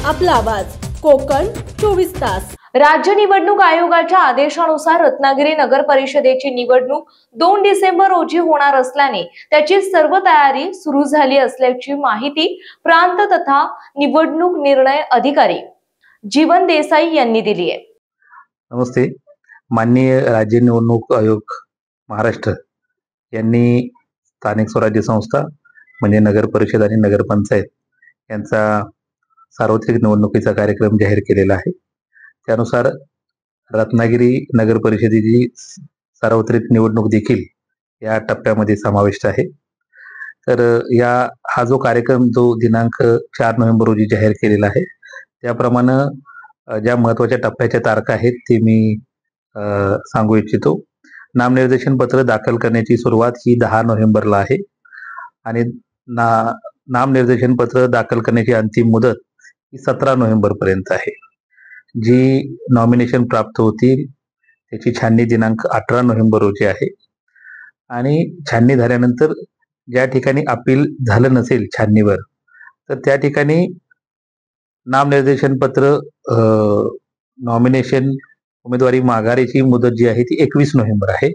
आपला आवाज कोकण 24 तास। राज्य निवडणूक आयोगाच्या आदेशानुसार रत्नागिरी नगर परिषदेची निवडणूक 2 डिसेंबर रोजी होणार असल्याने त्याची सर्व तयारी सुरू झाली असल्याची माहिती प्रांत तथा निवडणूक निर्णय अधिकारी जीवन देसाई यांनी दिली आहे। नमस्ते। माननीय राज्य निवडणूक आयोग महाराष्ट्र यांनी स्थानिक स्वराज्य संस्था म्हणजे नगर परिषद आणि नगरपंचायत यांचा सार्वत्रिक निवडणुकीचा कार्यक्रम जाहीर केलेला आहे। त्यानुसार रत्नागिरी नगर परिषदेची सार्वत्रिक निवडणूक देखील या टप्प्यामध्ये समाविष्ट आहे। तर हा जो कार्यक्रम जो दिनांक 4 नोव्हेंबर रोजी जाहीर केलेला आहे त्याप्रमाणे ज्या महत्त्वाच्या टप्प्याच्या तारखा आहेत ते मी सांगू इच्छितो। नामनिर्देशन पत्र दाखल करण्याची सुरुवात ही 10 नोव्हेंबरला आहे आणि नामनिर्देशन पत्र दाखल करण्याची अंतिम मुदत ही 17 नोव्हेंबर पर्यंत आहे। जी नॉमिनेशन प्राप्त होतील त्याची छाननी दिनांक 18 नोव्हेंबर रोजी आहे आणि छाननी झाल्यानंतर ज्या ठिकाणी अपील झालं नसेल छाननीवर तर त्या ठिकाणी नामनिर्देशन पत्र नॉमिनेशन उमेदवारी माघारीची मुदत जी आहे ती 21 नोव्हेंबर आहे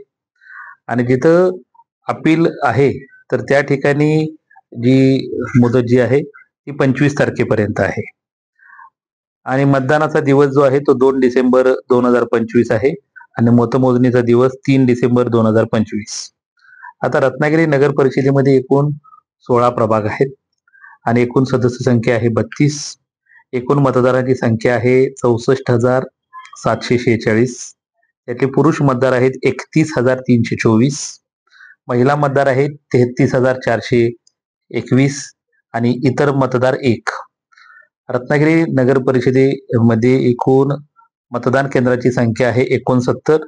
आणि जिथं अपील आहे तर त्या ठिकाणी जी मुदत जी आहे ती 25 तारखेपर्यंत आहे आणि मतदानाचा दिवस जो आहे तो 2 डिसेंबर 2025 आहे आणि मतमोजणीचा दिवस 3 डिसेंबर 2025। आता रत्नागिरी नगर परिषदेमध्ये एकूण 16 प्रभाग आहेत आणि एकूण सदस्य संख्या आहे 32। एकूण मतदारांची संख्या आहे 64,746। त्यातले पुरुष मतदार आहेत 31,324, महिला मतदार आहेत 33,421 आणि इतर मतदार 1। रत्नागिरी नगर परिषदेमध्ये एकूण मतदान केंद्राची संख्या आहे 69।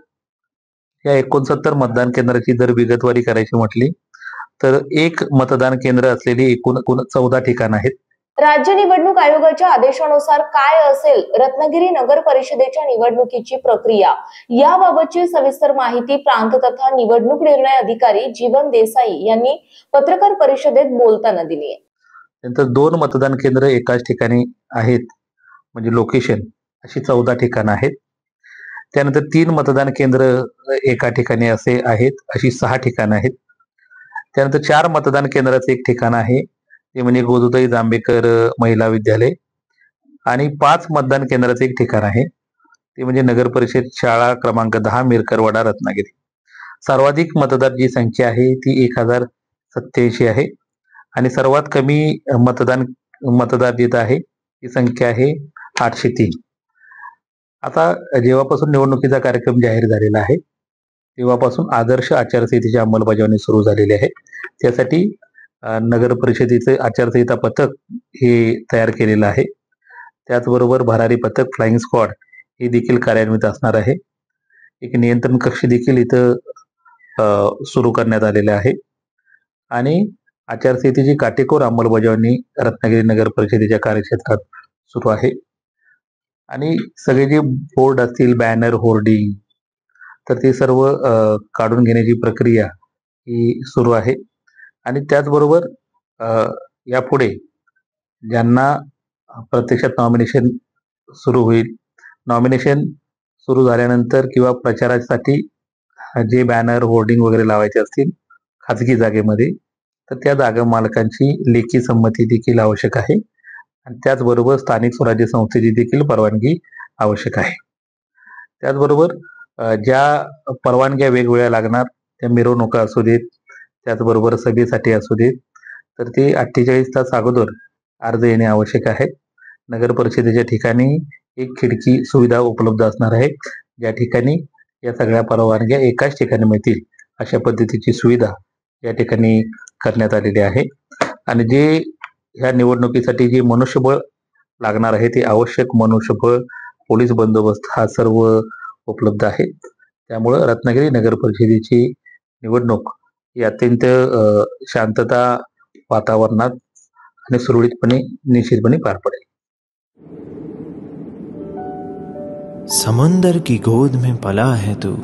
या 69 मतदान केंद्राची जर विगतवारी करायची म्हटली तर एक मतदान केंद्र असलेली एकूण 14 ठिकाण आहेत। राज्य निवडणूक आयोगाच्या आदेशानुसार काय असेल रत्नागिरी नगर परिषदेच्या निवडणुकीची प्रक्रिया याबाबतची सविस्तर माहिती प्रांत तथा निवडणूक निर्णय अधिकारी जीवन देसाई यांनी पत्रकार परिषदेत बोलताना दिली आहे। नंतर 2 मतदान केंद्र एकाच ठिकाणी आहेत म्हणजे लोकेशन अशी 14 ठिकाणे आहेत। त्यानंतर 3 मतदान केंद्र एका ठिकाणी असे आहेत अशी 6 ठिकाणे आहेत। त्यानंतर 4 मतदान केंद्राचे एक ठिकाण आहे ते म्हणजे गोदुताई जांभेकर महिला विद्यालय आणि 5 मतदान केंद्राचे एक ठिकाण आहे ते म्हणजे नगर परिषद शाळा क्रमांक 10 मिरकरवाडा रत्नागिरी। सर्वाधिक मतदार जी संख्या आहे ती 1087 आहे आणि सर्वात कमी मतदार जिथ आहे ती संख्या आहे 803। आता जेव्हापासून निवडणुकीचा कार्यक्रम जाहीर झालेला आहे तेव्हापासून आदर्श आचारसंहितेची अंमलबजावणी सुरू झालेली आहे। त्यासाठी नगर परिषदेचे आचारसंहिता पथक हे तयार केलेलं आहे। त्याचबरोबर भरारी पथक फ्लाइंग स्क्वॉड हे देखील कार्यान्वित असणार आहे। एक नियंत्रण कक्ष देखील इथं सुरू करण्यात आलेले आहे आणि आचारसंहितेची काटेकोर अंमलबजावणी रत्नागिरी नगर परिषदेच्या कार्यक्षेत्रात सुरू आहे आणि सगळे जे बोर्ड असतील बॅनर होर्डिंग तर ते सर्व काढून घेण्याची प्रक्रिया ही सुरू आहे आणि त्याचबरोबर यापुढे ज्यांना प्रत्यक्षात नॉमिनेशन सुरू होईल नॉमिनेशन सुरू झाल्यानंतर किंवा प्रचारासाठी जे बॅनर होर्डिंग वगैरे लावायचे असतील खाजगी जागेमध्ये तर त्या जागा मालकांची लेखी संमती देखील आवश्यक आहे आणि त्याचबरोबर स्थानिक स्वराज्य संस्थेची देखील परवानगी आवश्यक आहे। त्याचबरोबर ज्या परवानग्या वेगवेगळ्या लागणार त्या मिरवणुका असू देत त्याचबरोबर सभेसाठी असू देत तर ते 48 तास अगोदर अर्ज येणे आवश्यक आहे। नगर परिषदेच्या ठिकाणी एक खिडकी सुविधा उपलब्ध असणार आहे ज्या ठिकाणी या सगळ्या परवानग्या एकाच ठिकाणी मिळतील अशा पद्धतीची सुविधा या ठिकाणी करण्यात आलेली आहे आणि जे ह्या निवडणुकीसाठी जे मनुष्यबळ लागणार आहे ते आवश्यक मनुष्यबळ पोलीस बंदोबस्त हा सर्व उपलब्ध आहे। त्यामुळे रत्नागिरी नगर परिषदेची निवडणूक ही अत्यंत शांतता वातावरणात आणि सुरळीतपणे निश्चितपणे पार पडेल। समंदर की गोद में पला है तू,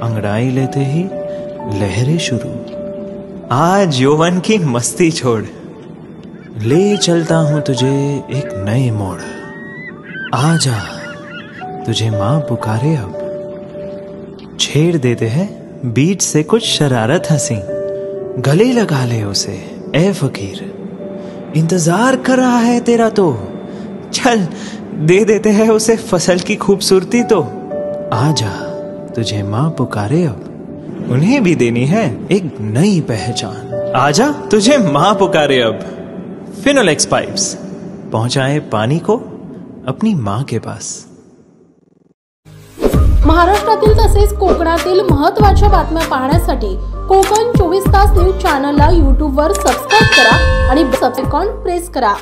अंगड़ाई लेते ही लहरें शुरू। आज यौवन की मस्ती छोड़, ले चलता हूँ तुझे एक नए मोड़। आजा, तुझे माँ पुकारे अब। छेड़ देते हैं बीच से कुछ शरारत हंसी, गले लगा ले उसे ए फकीर। इंतजार कर रहा है तेरा तो, चल दे देते हैं उसे फसल की खूबसूरती तो। आजा, तुझे माँ पुकारे अब, उन्हें भी देनी है एक नई पहचान। आजा, तुझे माँ पुकारे अब। फिनोलेक्स पाइप्स पहुंचाए पानी को अपनी माँ के पास। महाराष्ट्रातील तसेच कोकणातील महत्त्वाच्या बातम्या पाहण्यासाठी कोकण 24 तास न्यूज चॅनलला YouTube वर सबस्क्राइब करा आणि बेल आयकॉन प्रेस करा।